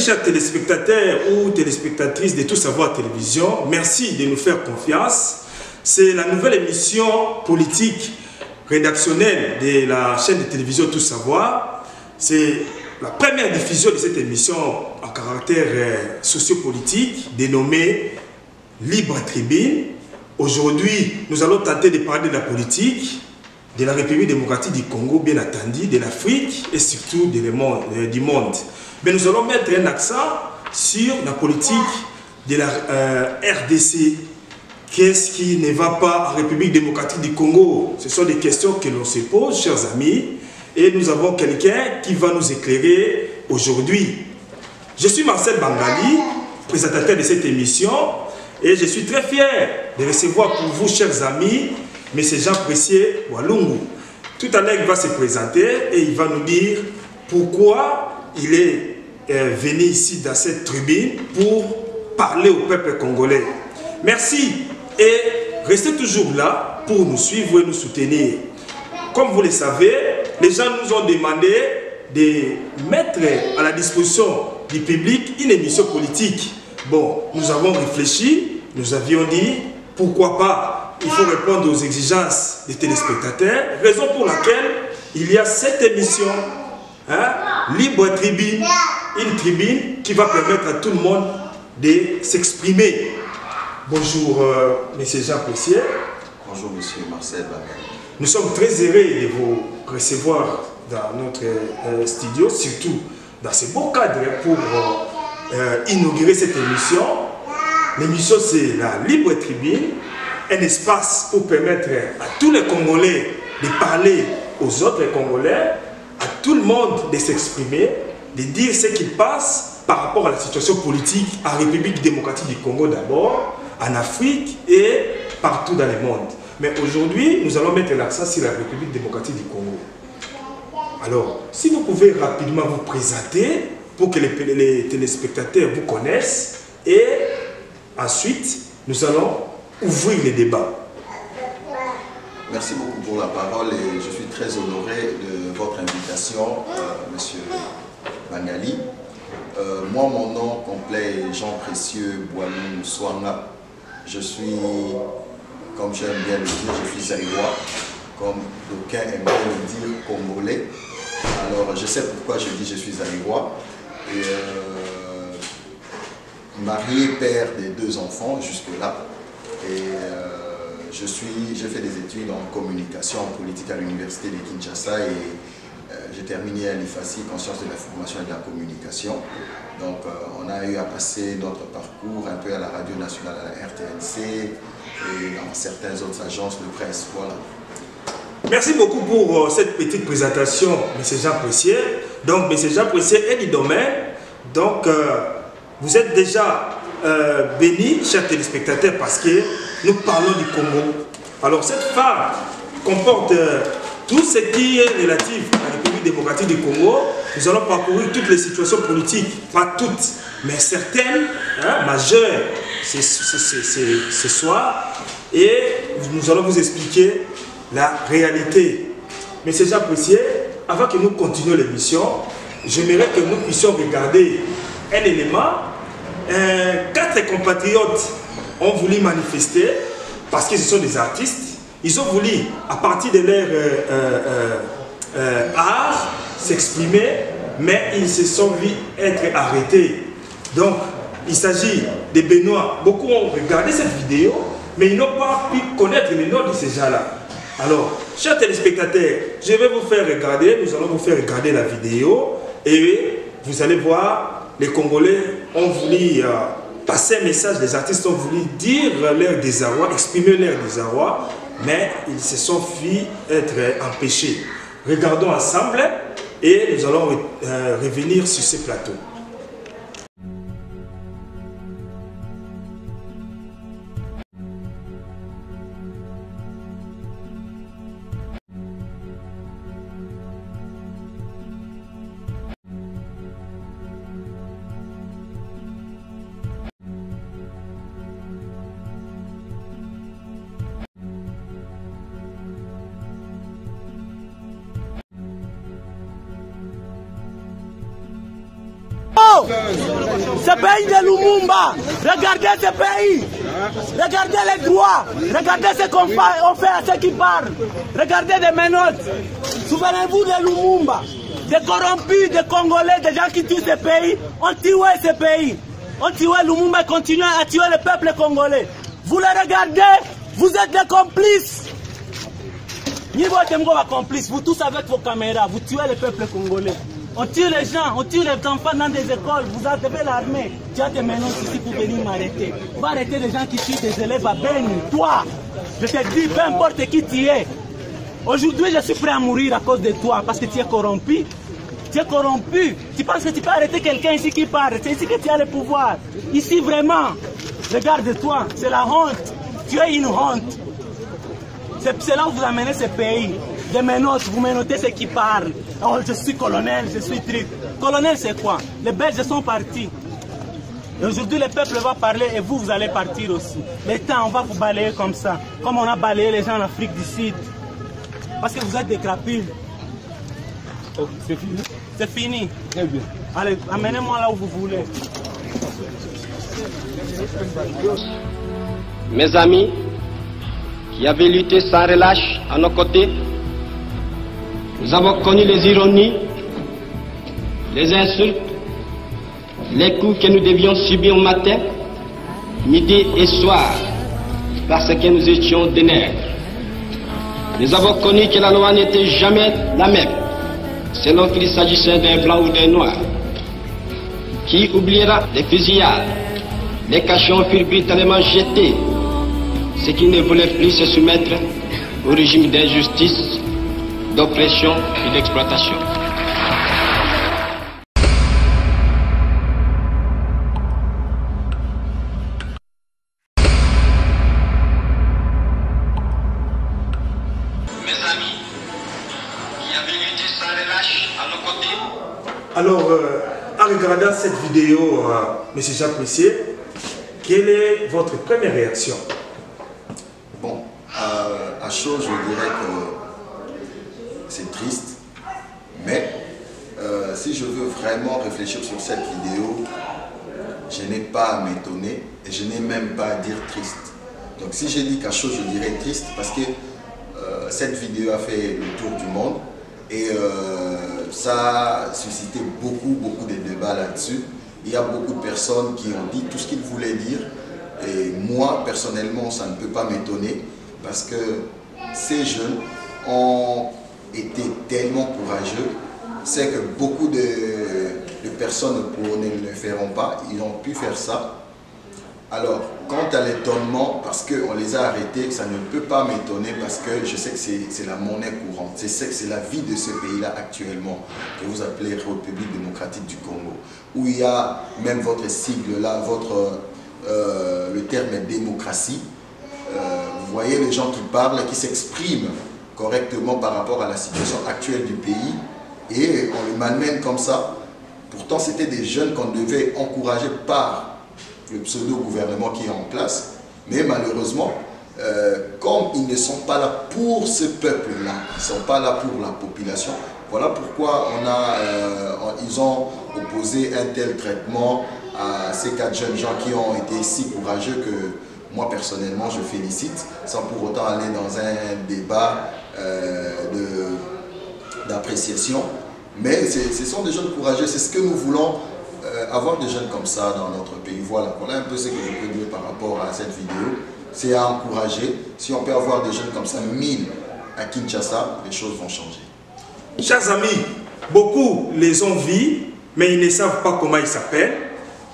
chers téléspectateurs ou téléspectatrices de Tout Savoir Télévision, merci de nous faire confiance. C'est la nouvelle émission politique rédactionnelle de la chaîne de télévision Tout Savoir. C'est la première diffusion de cette émission en caractère sociopolitique dénommée Libre Tribune. Aujourd'hui, nous allons tenter de parler de la politique, de la République démocratique du Congo, bien entendu, de l'Afrique et surtout du monde. Mais nous allons mettre un accent sur la politique de la RDC. Qu'est-ce qui ne va pas en République démocratique du Congo? Ce sont des questions que l'on se pose, chers amis, et nous avons quelqu'un qui va nous éclairer aujourd'hui. Je suis Marcel Bangali, présentateur de cette émission, et je suis très fier de recevoir pour vous, chers amis, M. Jean Pressier Walungu. Tout à l'heure, il va se présenter et il va nous dire pourquoi il est venu ici dans cette tribune pour parler au peuple congolais. Merci et restez toujours là pour nous suivre et nous soutenir. Comme vous le savez, les gens nous ont demandé de mettre à la disposition du public une émission politique. Bon, nous avons réfléchi, nous avions dit pourquoi pas, il faut répondre aux exigences des téléspectateurs, raison pour laquelle il y a cette émission, Libre Tribune, une tribune qui va permettre à tout le monde de s'exprimer. Bonjour, M. Jean Pressier. Bonjour, M. Marcel Bangali. Nous sommes très heureux de vous recevoir dans notre studio, surtout dans ce beau cadre pour inaugurer cette émission. L'émission, c'est la Libre Tribune, un espace pour permettre à tous les Congolais de parler aux autres Congolais, à tout le monde de s'exprimer, de dire ce qu'il passe par rapport à la situation politique en République démocratique du Congo d'abord, en Afrique et partout dans le monde. Mais aujourd'hui, nous allons mettre l'accent sur la République démocratique du Congo. Alors, si vous pouvez rapidement vous présenter pour que les téléspectateurs vous connaissent et ensuite, nous allons ouvrir les débats. Merci beaucoup pour la parole et je suis très honoré de votre invitation, Monsieur Bangali. Moi, mon nom complet est Jean Pressier Walungu Swanga. Je suis, comme j'aime bien le dire, je suis zaïrois, comme d'aucuns aiment bien le dire, congolais. Alors, je sais pourquoi je dis je suis zaïrois. Et marié, père des 2 enfants jusque-là. Et j'ai fait des études en communication, en politique à l'université de Kinshasa et j'ai terminé à l'IFACI, conscience de l'information et de la communication. Donc on a eu à passer notre parcours un peu à la radio nationale, à la RTNC et dans certaines autres agences de presse. Voilà. Merci beaucoup pour cette petite présentation, M. Jean Pressier. Donc M. Jean Pressier est du domaine. Donc vous êtes déjà béni, chers téléspectateurs, parce que nous parlons du Congo. Alors cette femme comporte tout ce qui est relatif à la République démocratique du Congo. Nous allons parcourir toutes les situations politiques, pas toutes, mais certaines, majeures, ce soir. Et nous allons vous expliquer la réalité. Mais c'est Jean Pressier, avant que nous continuions l'émission, j'aimerais que nous puissions regarder un élément. 4 compatriotes ont voulu manifester parce que ce sont des artistes. Ils ont voulu, à partir de leur art, s'exprimer, mais ils se sont vus être arrêtés. Donc, il s'agit de Benoît. Beaucoup ont regardé cette vidéo, mais ils n'ont pas pu connaître le nom de ces gens-là. Alors, chers téléspectateurs, je vais vous faire regarder, nous allons vous faire regarder la vidéo et vous allez voir. Les Congolais ont voulu passer un message, les artistes ont voulu dire leur désarroi, exprimer leur désarroi, mais ils se sont fait être empêchés. Regardons ensemble et nous allons revenir sur ce plateau. Ce pays de Lumumba, regardez ce pays. Regardez les droits. Regardez ce qu'on fait à ceux qui parlent. Regardez des menottes. Souvenez-vous de Lumumba. Des corrompus, des Congolais, des gens qui tuent ce pays. On tué ce pays. On tué Lumumba et continue à tuer le peuple congolais. Vous le regardez, vous êtes des complices. Vous tous avec vos caméras, vous tuez le peuple congolais. On tue les gens, on tue les enfants dans des écoles. Vous avez l'armée. Tu as des menottes ici pour venir m'arrêter. Va arrêter les gens qui tuent des élèves à Beni. Toi, je te dis, peu importe qui tu es. Aujourd'hui, je suis prêt à mourir à cause de toi parce que tu es corrompu. Tu es corrompu. Tu penses que tu peux arrêter quelqu'un ici qui parle. C'est ici que tu as le pouvoir. Ici, vraiment, regarde-toi. C'est la honte. Tu es une honte. C'est là où vous amenez ce pays. Des menottes, vous menotez ceux qui parlent. Oh, je suis colonel, je suis truc. Colonel, c'est quoi? Les Belges sont partis. Et aujourd'hui, le peuple va parler et vous, vous allez partir aussi. Le temps, on va vous balayer comme ça. Comme on a balayé les gens en Afrique du Sud. Parce que vous êtes des crapules. Oh, c'est fini? C'est fini. Très bien. Allez, amenez-moi là où vous voulez. Mes amis, qui avaient lutté sans relâche à nos côtés, nous avons connu les ironies, les insultes, les coups que nous devions subir au matin, midi et soir, parce que nous étions des nègres. Nous avons connu que la loi n'était jamais la même, selon qu'il s'agissait d'un blanc ou d'un noir. Qui oubliera les fusillades, les cachons furent brutalement jetés, ceux qui ne voulaient plus se soumettre au régime d'injustice, d'oppression et d'exploitation. Mes amis, qui avaient lutté sans relâche à nos côtés. Alors, en regardant cette vidéo, M. Jacques Messier, quelle est votre première réaction? Bon, à chaud, je dirais que c'est triste, mais si je veux vraiment réfléchir sur cette vidéo, je n'ai pas à m'étonner et je n'ai même pas à dire triste. Donc si j'ai dit qu'à chaud, je dirais triste parce que cette vidéo a fait le tour du monde et ça a suscité beaucoup de débats là-dessus. Il y a beaucoup de personnes qui ont dit tout ce qu'ils voulaient dire et moi, personnellement, ça ne peut pas m'étonner parce que ces jeunes ont été tellement courageux, c'est que beaucoup de personnes ne le feront pas, ils ont pu faire ça. Alors, quant à l'étonnement, parce qu'on les a arrêtés, ça ne peut pas m'étonner parce que je sais que c'est la monnaie courante, c'est la vie de ce pays-là actuellement, que vous appelez République démocratique du Congo, où il y a même votre sigle là, le terme démocratie. Vous voyez les gens qui parlent, qui s'expriment correctement par rapport à la situation actuelle du pays et on les malmène comme ça. Pourtant, c'était des jeunes qu'on devait encourager par le pseudo-gouvernement qui est en place. Mais malheureusement, comme ils ne sont pas là pour ce peuple-là, ils ne sont pas là pour la population, voilà pourquoi ils ont opposé un tel traitement à ces 4 jeunes gens qui ont été si courageux que moi personnellement je félicite, sans pour autant aller dans un débat d'appréciation. Mais ce sont des jeunes courageux, c'est ce que nous voulons, avoir des jeunes comme ça dans notre pays. Voilà un peu ce que je peux dire par rapport à cette vidéo. C'est à encourager. Si on peut avoir des jeunes comme ça, 1000 à Kinshasa, les choses vont changer. Chers amis, beaucoup les ont vus, mais ils ne savent pas comment ils s'appellent.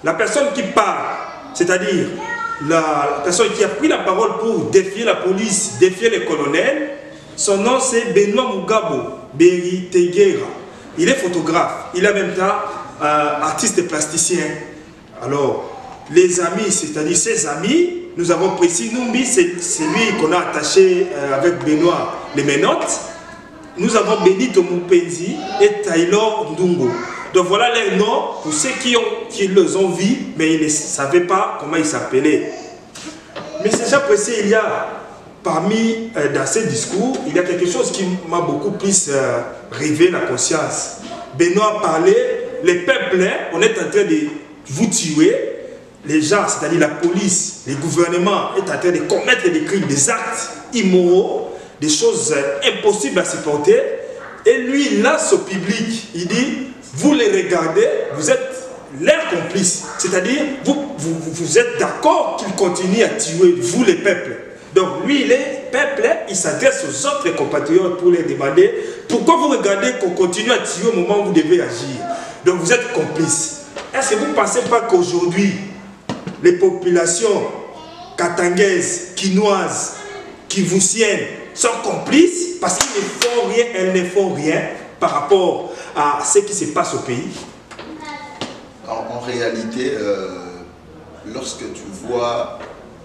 La personne qui parle, c'est-à-dire la personne qui a pris la parole pour défier la police, défier les colonels, son nom c'est Benoît Mugabo Beriteguera. Il est photographe, il est en même temps artiste et plasticien. Alors, les amis, c'est-à-dire ses amis, nous avons précis Numbi, c'est lui qu'on a attaché avec Benoît les menottes. Nous avons Benito Mupenzi et Taylor Ndungo. Donc voilà les noms pour ceux qui les ont vus, mais ils ne savaient pas comment ils s'appelaient. Mais c'est déjà précis, il y a parmi, dans ces discours, il y a quelque chose qui m'a beaucoup plus rivé la conscience. Benoît parlait, les peuples, on est en train de vous tuez, les gens, c'est-à-dire la police, les gouvernements, est en train de commettre des crimes, des actes immoraux, des choses impossibles à supporter. Et lui, il lance au public, il dit, vous les regardez, vous êtes leurs complices. C'est-à-dire, vous êtes d'accord qu'il continue à tuer, vous les peuples. Donc lui, les peuples, il s'adresse aux autres compatriotes pour les demander, pourquoi vous regardez qu'on continue à tuer au moment où vous devez agir? Donc vous êtes complices. Est-ce que vous ne pensez pas qu'aujourd'hui, les populations katangaises, quinoises, kivoussiennes sont complices parce qu'ils ne font rien, elles ne font rien par rapport à ce qui se passe au pays? En réalité, lorsque tu vois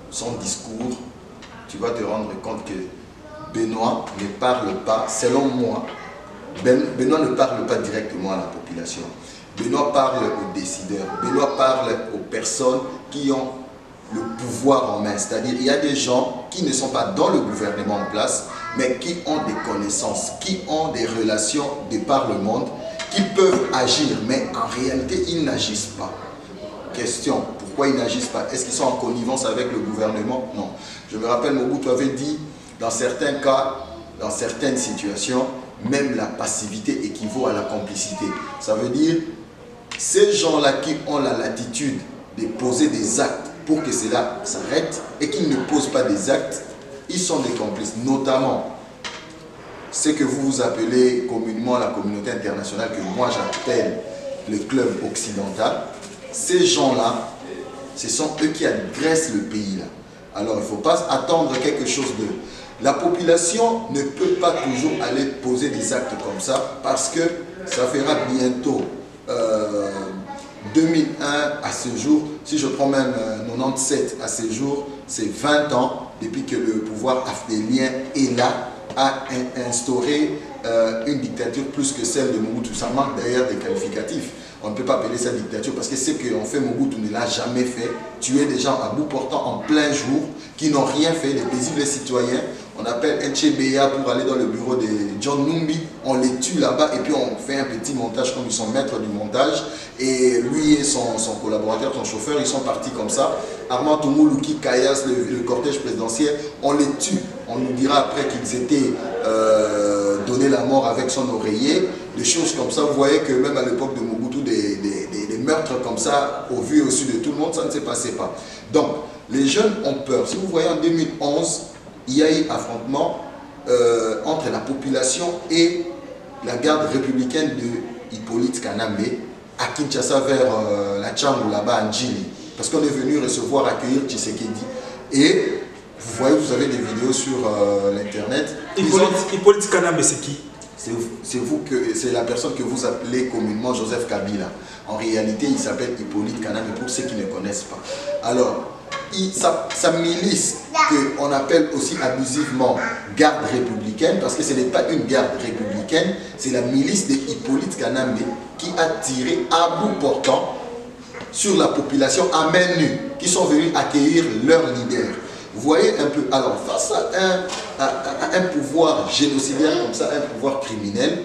son discours, tu vas te rendre compte que Benoît ne parle pas, selon moi, Benoît ne parle pas directement à la population. Benoît parle aux décideurs, Benoît parle aux personnes qui ont le pouvoir en main. C'est-à-dire il y a des gens qui ne sont pas dans le gouvernement en place, mais qui ont des connaissances, qui ont des relations de par le monde, qui peuvent agir, mais en réalité, ils n'agissent pas. Question, pourquoi ils n'agissent pas? Est-ce qu'ils sont en connivence avec le gouvernement? Non. Je me rappelle, Mobutu avait dit, dans certains cas, dans certaines situations, même la passivité équivaut à la complicité. Ça veut dire, ces gens-là qui ont la latitude de poser des actes pour que cela s'arrête et qu'ils ne posent pas des actes, ils sont des complices, notamment ce que vous appelez communément la communauté internationale, que moi j'appelle le club occidental. Ces gens-là, ce sont eux qui agressent le pays là. Alors il ne faut pas attendre quelque chose de... La population ne peut pas toujours aller poser des actes comme ça parce que ça fera bientôt 2001 à ce jour, si je prends même 97 à ce jour, c'est 20 ans depuis que le pouvoir afdélien est là, a instauré une dictature plus que celle de Mobutu. Ça manque d'ailleurs des qualificatifs. On ne peut pas appeler ça dictature parce que ce qu'en fait Mobutu ne l'a jamais fait. Tuer des gens à bout portant en plein jour qui n'ont rien fait, les paisibles citoyens. On appelle Nchebeya pour aller dans le bureau de John Numbi. On les tue là-bas et puis on fait un petit montage comme ils sont maîtres du montage. Et lui et son collaborateur, son chauffeur, ils sont partis comme ça. Armand Toumoulouki, Kayas, le cortège présidentiel, on les tue. On nous dira après qu'ils étaient donné la mort avec son oreiller. Des choses comme ça. Vous voyez que même à l'époque de Mobutu, des meurtres comme ça, au vu et au su de tout le monde, ça ne se passait pas. Donc, les jeunes ont peur. Si vous voyez en 2011, il y a eu affrontement entre la population et la garde républicaine de Hippolyte Kanambe à Kinshasa vers la Tchangou, là-bas en Djili. Parce qu'on est venu recevoir, accueillir Tshisekedi. Et vous voyez, vous avez des vidéos sur l'internet. Hippolyte Kanambe, c'est qui? C'est la personne que vous appelez communément Joseph Kabila. En réalité, il s'appelle Hippolyte Kanambe pour ceux qui ne connaissent pas. Alors, sa milice, qu'on appelle aussi abusivement garde républicaine, parce que ce n'est pas une garde républicaine, c'est la milice de Hippolyte Kanambe qui a tiré à bout portant sur la population à main nue, qui sont venus accueillir leur leader. Vous voyez un peu, alors face à un pouvoir génocidaire comme ça, un pouvoir criminel,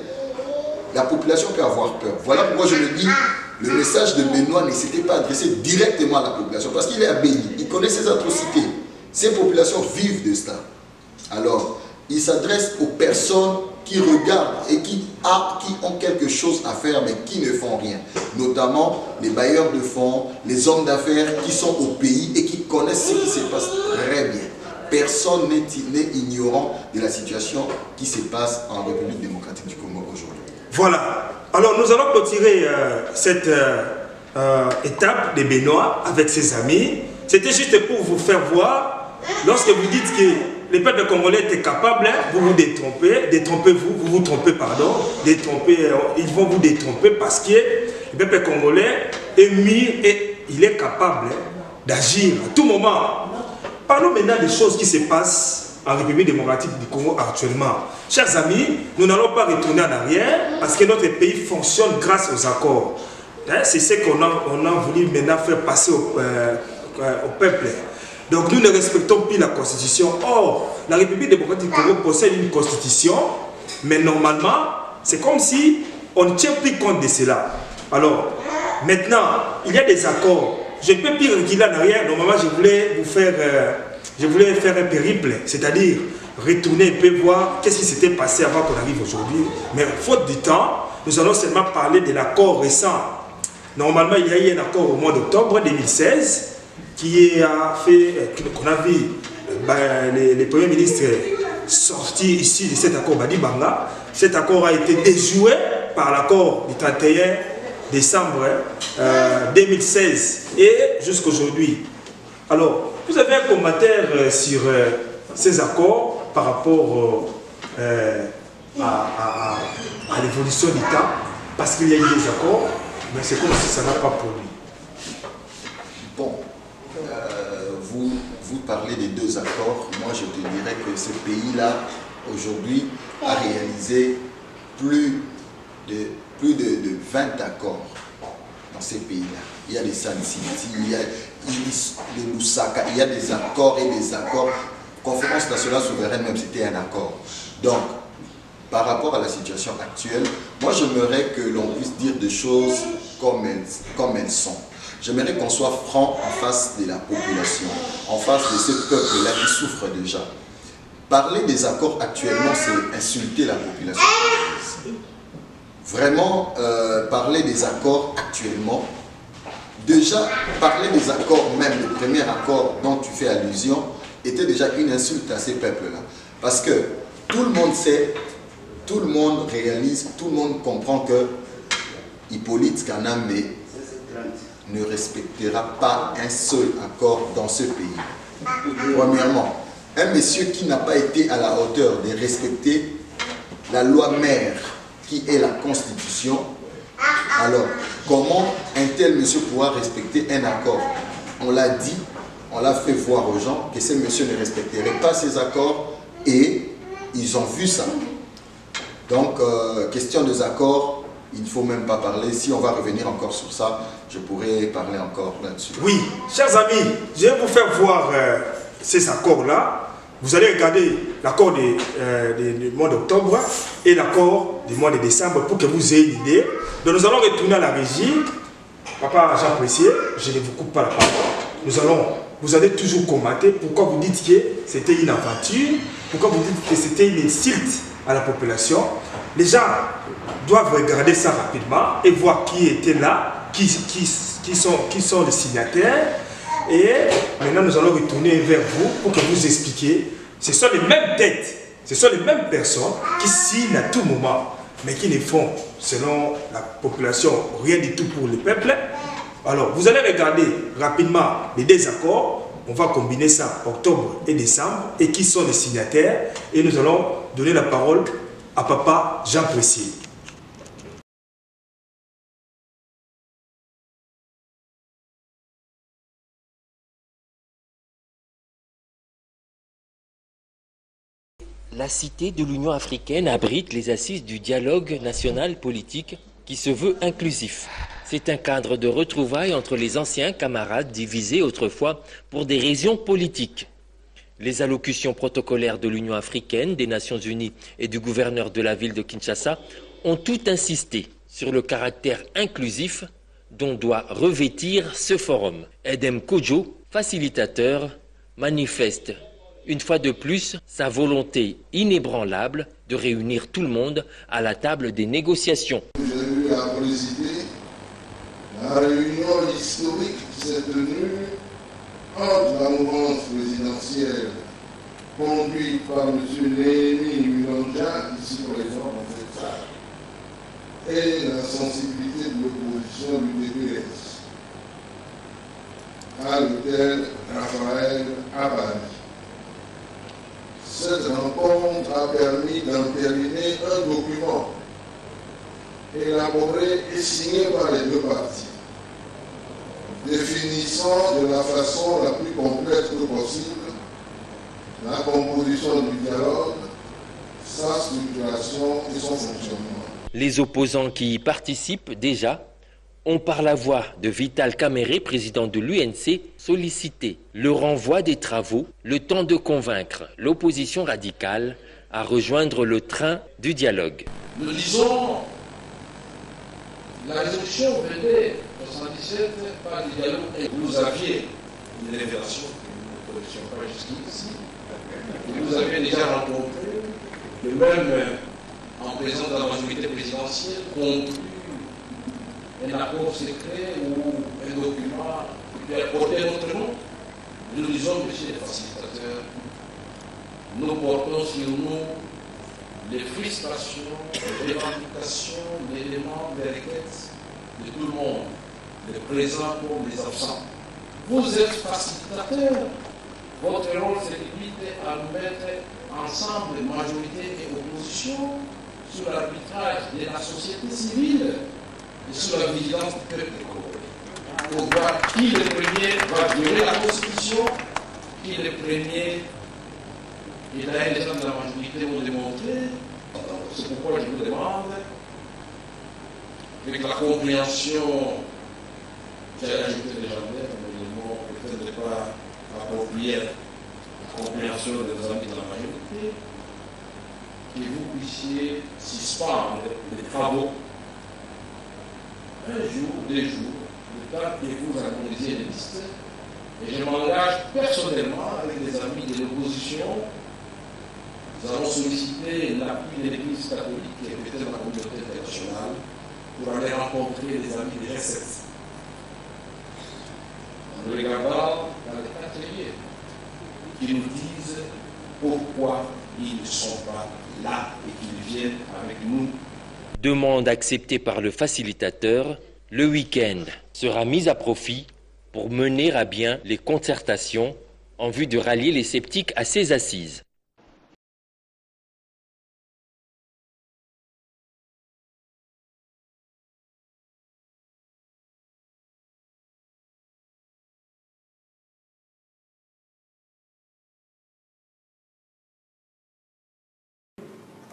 la population peut avoir peur. Voilà pourquoi je me dis, le message de Benoît ne s'était pas adressé directement à la population, parce qu'il est à Béni, il connaît ses atrocités. Ces populations vivent de cela. Alors, il s'adresse aux personnes qui regardent et qui ont quelque chose à faire, mais qui ne font rien. Notamment les bailleurs de fonds, les hommes d'affaires qui sont au pays et qui connaissent ce qui se passe très bien. Personne n'est ignorant de la situation qui se passe en République démocratique du Congo aujourd'hui. Voilà. Alors nous allons clôturer cette étape de Benoît avec ses amis. C'était juste pour vous faire voir, lorsque vous dites que les peuples congolais étaient capables, vous vous détrompez, vous vous trompez, pardon, ils vont vous détromper parce que le peuple congolais est mis et il est capable d'agir à tout moment. Parlons maintenant des choses qui se passent en République démocratique du Congo actuellement. Chers amis, nous n'allons pas retourner en arrière parce que notre pays fonctionne grâce aux accords. C'est ce qu'on a voulu maintenant faire passer au peuple. Donc nous ne respectons plus la constitution. Or, la République démocratique du Congo possède une constitution, mais normalement, c'est comme si on ne tient plus compte de cela. Alors, Maintenant, il y a des accords. Je ne peux plus reculer en arrière. Normalement, je voulais faire un périple, c'est-à-dire retourner un peu voir qu'est-ce qui s'était passé avant qu'on arrive aujourd'hui. Mais faute du temps, nous allons seulement parler de l'accord récent. Normalement, il y a eu un accord au mois d'octobre 2016 qu'on a vu les premiers ministres sortir ici de cet accord Badi Banga. Cet accord a été déjoué par l'accord du 31 décembre 2016 et jusqu'aujourd'hui. Alors, vous avez un commentaire sur ces accords par rapport à l'évolution du temps, parce qu'il y a eu des accords, mais c'est comme si ça n'a pas produit. Bon, vous parlez des deux accords. Moi, je te dirais que ce pays-là, aujourd'hui, a réalisé plus de 20 accords dans ces pays-là. Il y a des Sun City, il y a les Lusaka, il y a des accords et des accords. Conférence nationale souveraine, même, c'était un accord. Donc, par rapport à la situation actuelle, moi, j'aimerais que l'on puisse dire des choses comme elles sont. J'aimerais qu'on soit franc en face de la population, en face de ce peuple-là qui souffre déjà. Parler des accords actuellement, c'est insulter la population. Vraiment, parler des accords actuellement, déjà, parler des accords, même le premier accord dont tu fais allusion, était déjà une insulte à ces peuples-là. Parce que tout le monde sait, tout le monde réalise, tout le monde comprend que Hippolyte Kanambe ne respectera pas un seul accord dans ce pays. Premièrement, un monsieur qui n'a pas été à la hauteur de respecter la loi mère, qui est la Constitution, alors comment un tel monsieur pourra respecter un accord? On l'a dit, on l'a fait voir aux gens que ce monsieur ne respecterait pas ces accords et ils ont vu ça. Donc, question des accords, il ne faut même pas parler. Si on va revenir encore sur ça, je pourrais parler encore là-dessus. Oui, chers amis, je vais vous faire voir ces accords-là. Vous allez regarder l'accord du mois d'octobre et l'accord du mois de décembre pour que vous ayez une idée. Donc nous allons retourner à la régie. Papa Jean Pressier, je ne vous coupe pas la parole. Vous allez toujours commenter pourquoi vous dites que c'était une aventure, pourquoi vous dites que c'était une insulte à la population. Les gens doivent regarder ça rapidement et voir qui était là, qui sont les signataires. Et maintenant, nous allons retourner vers vous pour que vous expliquiez. Ce sont les mêmes têtes, ce sont les mêmes personnes qui signent à tout moment, mais qui ne font, selon la population, rien du tout pour le peuple. Alors, vous allez regarder rapidement les deux accords. On va combiner ça, octobre et décembre, et qui sont les signataires. Et nous allons donner la parole à Papa Jean Pressier. La cité de l'Union africaine abrite les assises du dialogue national politique qui se veut inclusif. C'est un cadre de retrouvailles entre les anciens camarades divisés autrefois pour des raisons politiques. Les allocutions protocolaires de l'Union africaine, des Nations unies et du gouverneur de la ville de Kinshasa ont tout insisté sur le caractère inclusif dont doit revêtir ce forum. Edem Kojo, facilitateur, manifeste une fois de plus sa volonté inébranlable de réunir tout le monde à la table des négociations. J'ai eu à présider la réunion historique qui s'est tenue entre la mouvance présidentielle conduite par M. Néhémie Milonja, ici présent dans cette salle, et la sensibilité de l'opposition du DPS à l'hôtel Raphaël à Paris. Cette rencontre a permis d'entériner un document élaboré et signé par les deux parties, définissant de la façon la plus complète que possible la composition du dialogue, sa structuration et son fonctionnement. Les opposants qui y participent déjà ont par la voix de Vital Kamerhe, président de l'UNC, sollicité le renvoi des travaux, le temps de convaincre l'opposition radicale à rejoindre le train du dialogue. Nous disons La résolution venait en 1977 par le dialogue et vous aviez une révélation que nous ne connaissions pas jusqu'ici. Vous avez déjà rencontré, et même en présence de la majorité présidentielle, conclu un accord secret ou un document qui a porté notre nom. Nous disons, monsieur le facilitateur, nous portons sur nous les frustrations, les revendications, les demandes, les requêtes de tout le monde, les présents comme les absents. Vous êtes facilitateur. Votre rôle, c'est de limiter à nous mettre ensemble, majorité et opposition, sur l'arbitrage de la société civile et sur la vigilance du peuple congolais. Pour voir qui le premier va violer la Constitution, qui le premier. Et là, les gens de la majorité vont démontrer. C'est pourquoi je vous demande, avec la compréhension, j'ai ajouté les gendarmes, mais le mot peut-être n'est pas approprié, la compréhension des amis de la majorité, que vous puissiez suspendre les travaux un jour, 2 jours, le temps que vous harmonisez les listes. Et je m'engage personnellement avec des amis de l'opposition. Nous allons solliciter l'appui de l'Église catholique et peut-être de la communauté internationale pour aller rencontrer les amis des G7. En nous regardant dans les ateliers qui nous disent pourquoi ils ne sont pas là et qu'ils viennent avec nous. Demande acceptée par le facilitateur, le week-end sera mis à profit pour mener à bien les concertations en vue de rallier les sceptiques à ces assises.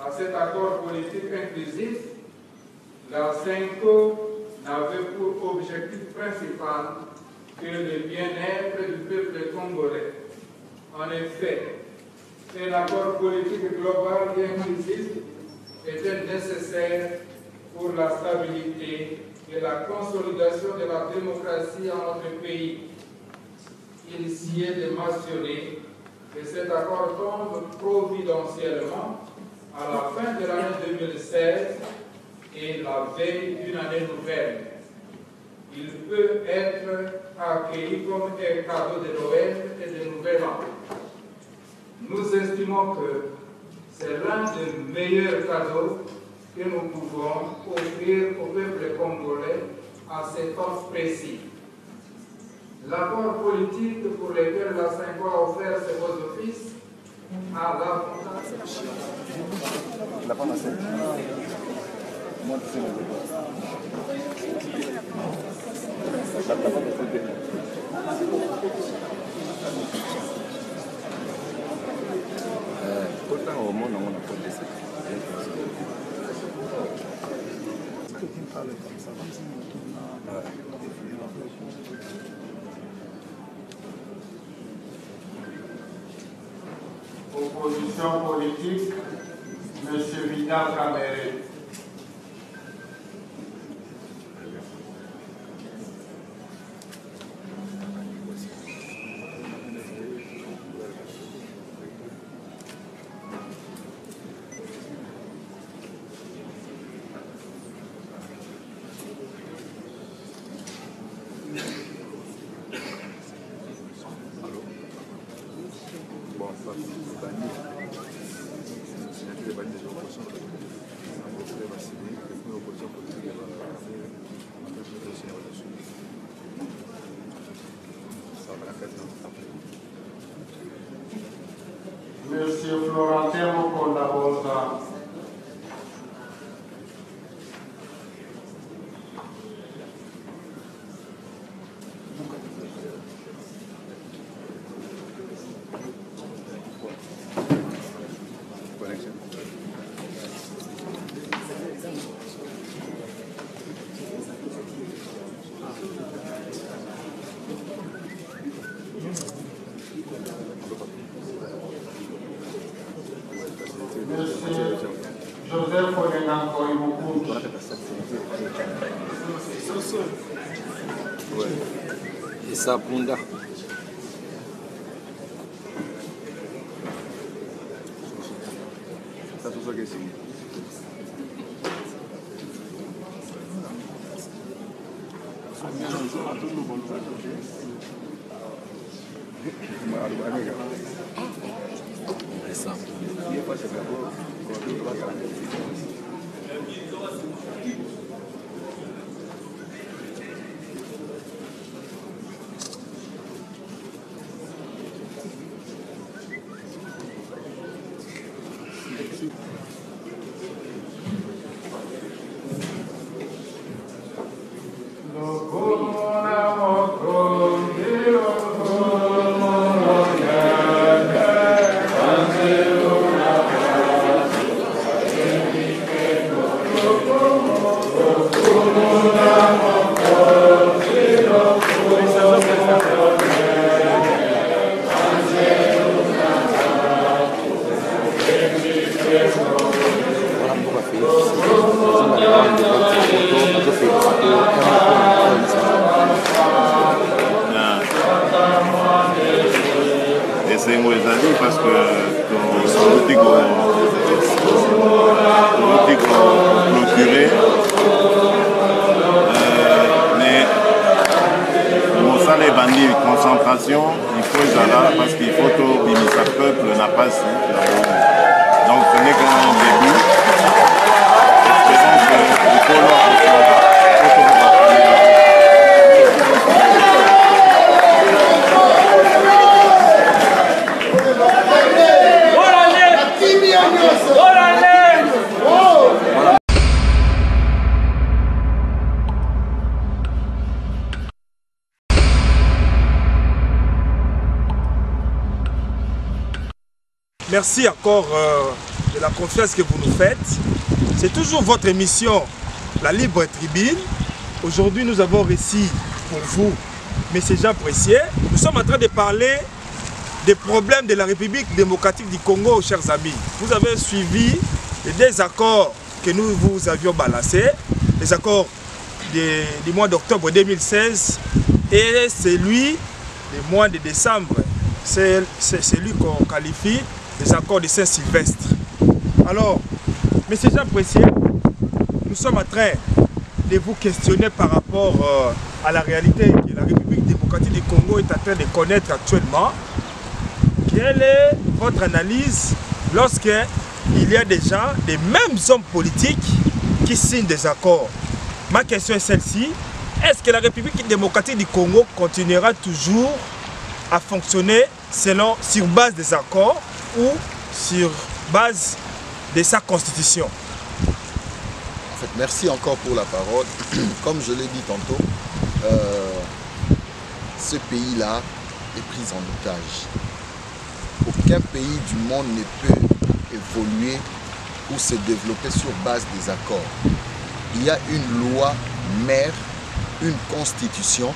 À cet accord politique inclusif, la CENCO n'avait pour objectif principal que le bien-être du peuple congolais. En effet, un accord politique global et inclusif était nécessaire pour la stabilité et la consolidation de la démocratie en notre pays. Il s'y est de mentionner que cet accord tombe providentiellement à la fin de l'année 2016 et la veille d'une année nouvelle. Il peut être accueilli comme un cadeau de Noël et de Nouvel An. Nous estimons que c'est l'un des meilleurs cadeaux que nous pouvons offrir au peuple congolais à cet temps précis. L'accord politique pour lequel la CENCO a offert ses beaux offices a l'avantage. Opposition politique, M. Vidal Kamere. Monsieur Florentin Mokonda-Boza. Monsieur Joseph Et ça, Punda. Parce que politique procuré mais pour ça les bandits concentration il faut ça parce qu'il faut tout bimisa peuple n'a pas si donc ce n'est qu'un début espérons qu'il faut leur Merci encore de la confiance que vous nous faites. C'est toujours votre émission, La Libre Tribune. Aujourd'hui, nous avons réussi pour vous, M. Jean Pressier. Nous sommes en train de parler des problèmes de la République démocratique du Congo, chers amis. Vous avez suivi les désaccords que nous vous avions balancés, les accords du mois d'octobre 2016 et celui du mois de décembre. C'est celui qu'on qualifie les accords de Saint-Sylvestre. Alors, M. Jean Pressier, nous sommes en train de vous questionner par rapport à la réalité que la République démocratique du Congo est en train de connaître actuellement. Quelle est votre analyse lorsqu'il y a des gens, des mêmes hommes politiques qui signent des accords? Ma question est celle-ci. Est-ce que la République démocratique du Congo continuera toujours à fonctionner sur base des accords ou sur base de sa constitution? En fait, merci encore pour la parole. Comme je l'ai dit tantôt, ce pays-là est pris en otage. Aucun pays du monde ne peut évoluer ou se développer sur base des accords. Il y a une loi mère, une constitution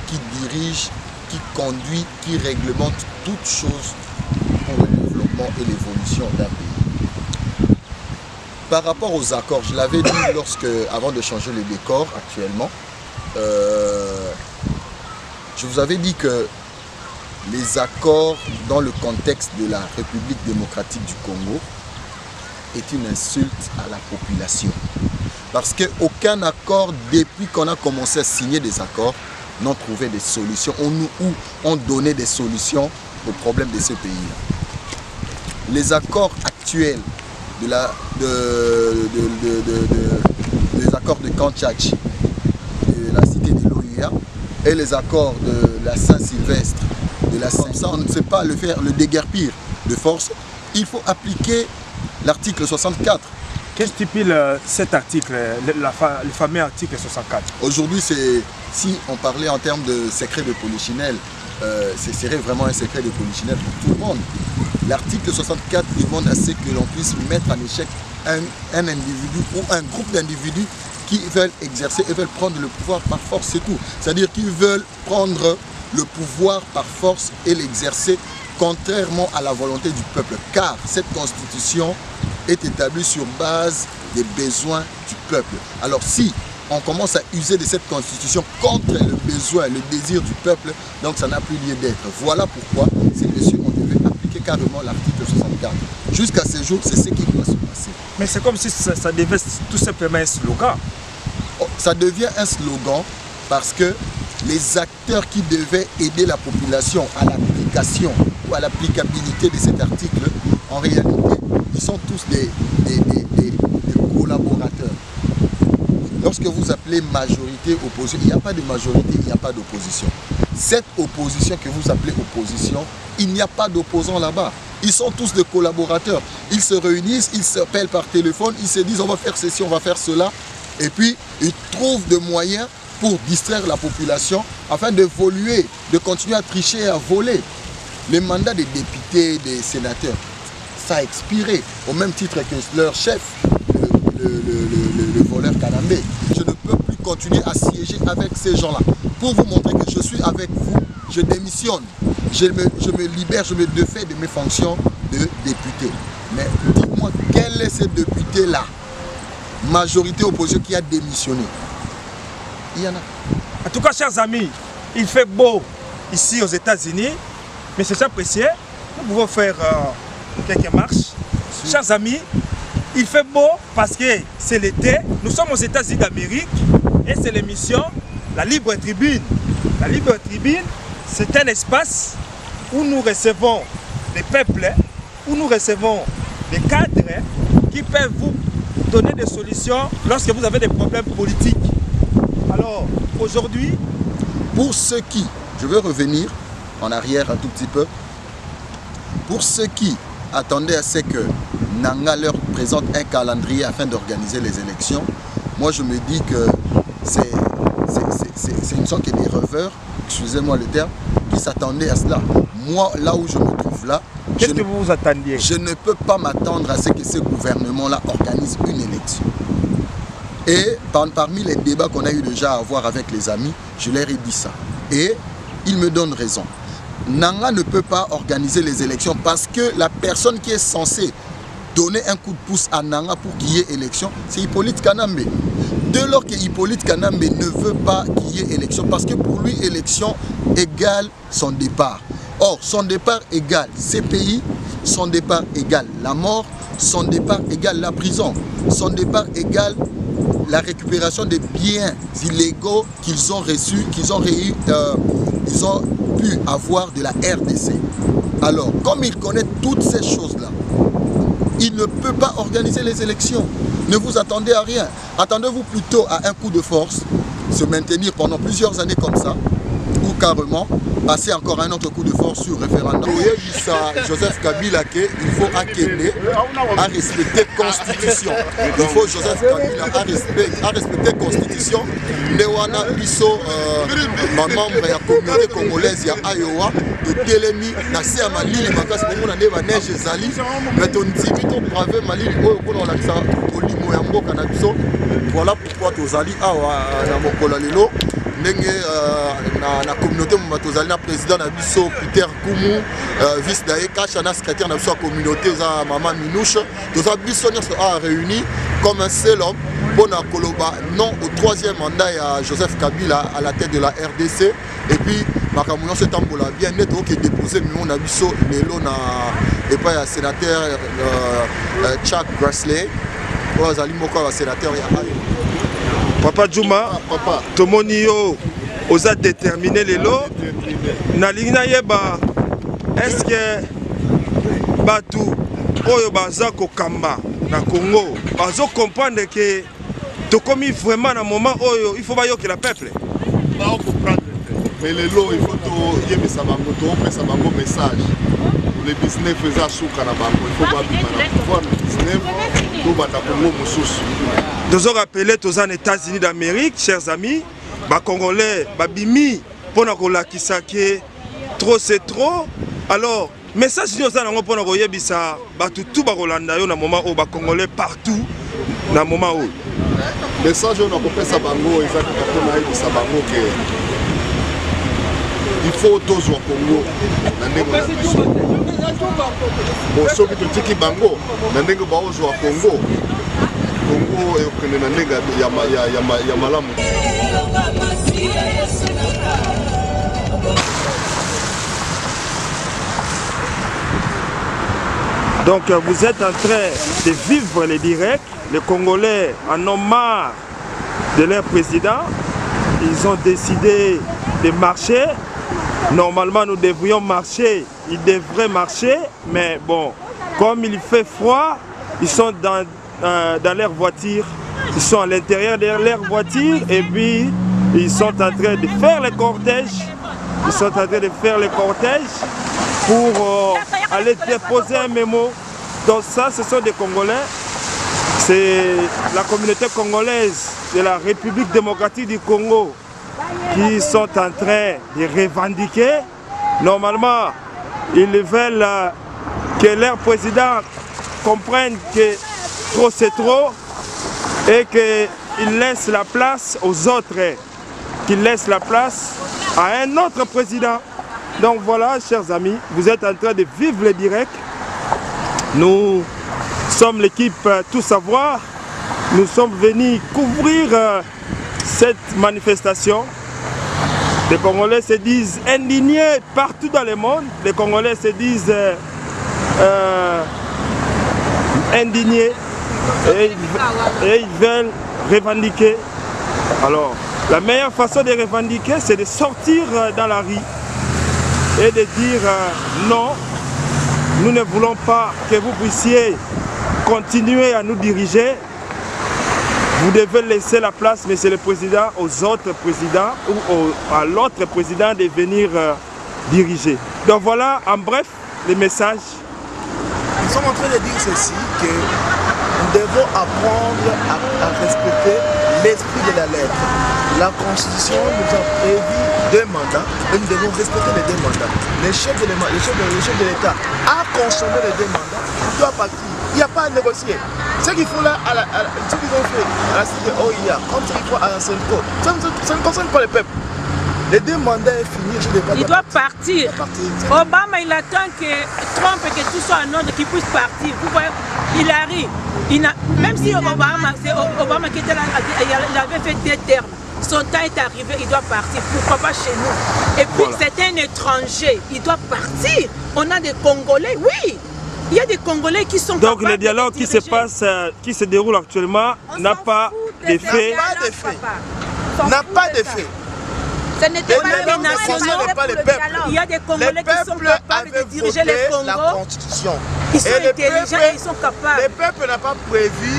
qui dirige, qui conduit, qui réglemente toutes choses pour le développement et l'évolution d'un pays. Par rapport aux accords, je l'avais dit avant de changer le décor actuellement, je vous avais dit que les accords dans le contexte de la République démocratique du Congo est une insulte à la population. Parce qu'aucun accord, depuis qu'on a commencé à signer des accords, n'ont trouvé des solutions ou ont donné des solutions aux problèmes de ce pays-là. Les accords actuels des accords de Kanchachi, de la cité de l'OUA et les accords de la Saint-Sylvestre, comme ça on ne sait pas le faire, le déguerpir de force. Il faut appliquer l'article 64. Qu'est-ce que stipule cet article, le fameux article 64? Aujourd'hui, si on parlait en termes de secret de polichinelle, ce serait vraiment un secret de polichinelle pour tout le monde. L'article 64 demande à ce que l'on puisse mettre en échec un individu ou un groupe d'individus qui veulent exercer et veulent prendre le pouvoir par force, c'est tout. C'est-à-dire qu'ils veulent prendre le pouvoir par force et l'exercer contrairement à la volonté du peuple. Car cette constitution est établie sur base des besoins du peuple. Alors si on commence à user de cette constitution contre le besoin, le désir du peuple, donc ça n'a plus lieu d'être. Voilà pourquoi ces messieurs ont dû appliquer carrément l'article 64. Jusqu'à ce jour, c'est ce qui doit se passer. Mais c'est comme si ça devait tout simplement un slogan. Oh, ça devient un slogan parce que les acteurs qui devaient aider la population à l'application ou à l'applicabilité de cet article, en réalité, ils sont tous des collaborateurs. Lorsque vous appelez majorité, opposition, il n'y a pas de majorité, il n'y a pas d'opposition. Cette opposition que vous appelez opposition, il n'y a pas d'opposants là-bas. Ils sont tous des collaborateurs. Ils se réunissent, ils s'appellent par téléphone, ils se disent on va faire ceci, on va faire cela. Et puis, ils trouvent des moyens pour distraire la population afin d'évoluer, de continuer à tricher et à voler. Les mandats des députés, des sénateurs, ça a expiré au même titre que leur chef, le voleur Kanambe. Je ne peux plus continuer à siéger avec ces gens-là. Pour vous montrer que je suis avec vous, je démissionne. Je me libère, je me défais de mes fonctions de député. Mais dites-moi, quel est ce député-là, majorité opposition, qui a démissionné? Il y en a. En tout cas, chers amis, il fait beau ici aux États-Unis, mais c'est apprécié. Nous pouvons faire quelques marches. Chers amis, il fait beau parce que c'est l'été. Nous sommes aux États-Unis d'Amérique et c'est l'émission La Libre Tribune. La Libre Tribune, c'est un espace où nous recevons des peuples, où nous recevons des cadres qui peuvent vous donner des solutions lorsque vous avez des problèmes politiques. Alors, aujourd'hui, pour ceux qui, je veux revenir en arrière un tout petit peu, pour ceux qui attendaient à ce que Nanga leur présente un calendrier afin d'organiser les élections, moi je me dis que c'est une sorte des rêveurs, excusez-moi le terme, qui s'attendaient à cela. Moi, là où je me trouve là, qu'est-ce que vous vous attendiez? Je ne peux pas m'attendre à ce que ce gouvernement-là organise une élection. Et parmi les débats qu'on a eu déjà à avoir avec les amis, je leur ai dit ça. Et ils me donnent raison. Nanga ne peut pas organiser les élections parce que la personne qui est censée donner un coup de pouce à Nanga pour qu'il y ait élection, c'est Hippolyte Kanambe. Dès lors que Hippolyte Kanambe ne veut pas qu'il y ait élection, parce que pour lui, élection égale son départ. Or, son départ égale CPI, son départ égale la mort, son départ égale la prison, son départ égale la récupération des biens illégaux qu'ils ont reçus, ils ont pu avoir de la RDC. Alors, comme il connaît toutes ces choses-là, il ne peut pas organiser les élections. Ne vous attendez à rien. Attendez-vous plutôt à un coup de force, se maintenir pendant plusieurs années comme ça, ou carrément passer encore un autre coup de force sur référendum. Joseph Kabila, il faut acquérir à respecter la Constitution. Il faut Joseph Kabila à respecter la Constitution. Lewana Bisso, ma membre de la communauté congolaise à Iowa, de Telemi, Nassé à Malili, Makas, on a des neige Zali, mais on dit que bravé Malili, on a ça, Olimo Yambo Kanabiso. Voilà pourquoi Tozali à Mokola Lelo. La communauté Matozali, président Nabiso, Peter Koumou, vice d'Aïka, secrétaire de la communauté, Maman Minouche, tous a réuni comme un seul homme pour Koloba, non au troisième mandat à Joseph Kabila à la tête de la RDC. Et puis, Makamounon s'est tambola bien net qui est déposé, mais on a vu et puis le sénateur Chuck Grassley, le sénateur. Papa Djouma, Tomoni yo, osa déterminé les lots. Nalingna yeba, est-ce que Batou, Oyo Bazako Kamba, na Congo, bazo comprendre que tu commis vraiment un moment où il faut pas que la peuple. Pas comprendre. Mais les lots, il faut que tu aies un message. Les business faisant souka na bango, il faut pas pouvoir le business, tout va Congo Moussous. Nous avons rappelé tous les États-Unis d'Amérique, chers amis, les Congolais, les Bimi, pour nous dire trop c'est trop. Alors, message nous avons pour nous dire que tout le monde a un moment où les Congolais partout, dans le moment où. Message nous avons fait ça bango, exactement que il faut tous au Congo. Bon, ceux qui te disent bango, au Congo. Congo et na nega ya malamu. Donc vous êtes en train de vivre les directs. Les Congolais en ont marre de leur président. Ils ont décidé de marcher. Normalement nous devrions marcher. Ils devraient marcher. Mais bon, comme il fait froid, ils sont dans leur voiture. Ils sont à l'intérieur de leur voiture et puis ils sont en train de faire le cortège. Ils sont en train de faire le cortège pour aller déposer un mémo. Donc ça, ce sont des Congolais. C'est la communauté congolaise de la République démocratique du Congo qui sont en train de revendiquer. Normalement, ils veulent que leur président comprenne que trop c'est trop et qu'il laisse la place aux autres, qu'il laisse la place à un autre président. Donc voilà, chers amis, vous êtes en train de vivre le direct. Nous sommes l'équipe Tout Savoir. Nous sommes venus couvrir cette manifestation. Les Congolais se disent indignés partout dans le monde. Les Congolais se disent indignés et ils veulent revendiquer. Alors, la meilleure façon de revendiquer, c'est de sortir dans la rue et de dire non, nous ne voulons pas que vous puissiez continuer à nous diriger. Vous devez laisser la place, Monsieur le Président, aux autres présidents ou à l'autre président de venir diriger. Donc voilà, en bref, les messages. Nous sommes en train de dire ceci, que nous devons apprendre à respecter l'esprit de la lettre. La Constitution nous a prévu 2 mandats et nous devons respecter les 2 mandats. Le chef de l'État a consommé les 2 mandats, il doit partir. Il n'y a pas à négocier. Ce qu'il faut là, ce qu'ils ont fait à la cité OIA, comme ce qu'il faut à la Senko, ça ne concerne pas le peuple. Les 2 mandats est fini, je ne vais pas. Il doit partir. Obama, il attend que Trump et que tout soit en ordre, qu'il puisse partir. Vous voyez, il arrive. Même si Obama qui était là, il avait fait 2 termes. Son temps est arrivé, il doit partir. Pourquoi pas chez nous? Et puis voilà. C'est un étranger, il doit partir. On a des Congolais, oui. Il y a des Congolais qui sont. Donc le dialogue qui se passe, qui se déroule actuellement, n'a pas d'effet. N'a pas d'effet. Ce n'était pas les nationaux. Il y a des Congolais qui sont capables de diriger le Congo. La Constitution. Ils sont intelligents et ils sont capables. Le peuple n'a pas prévu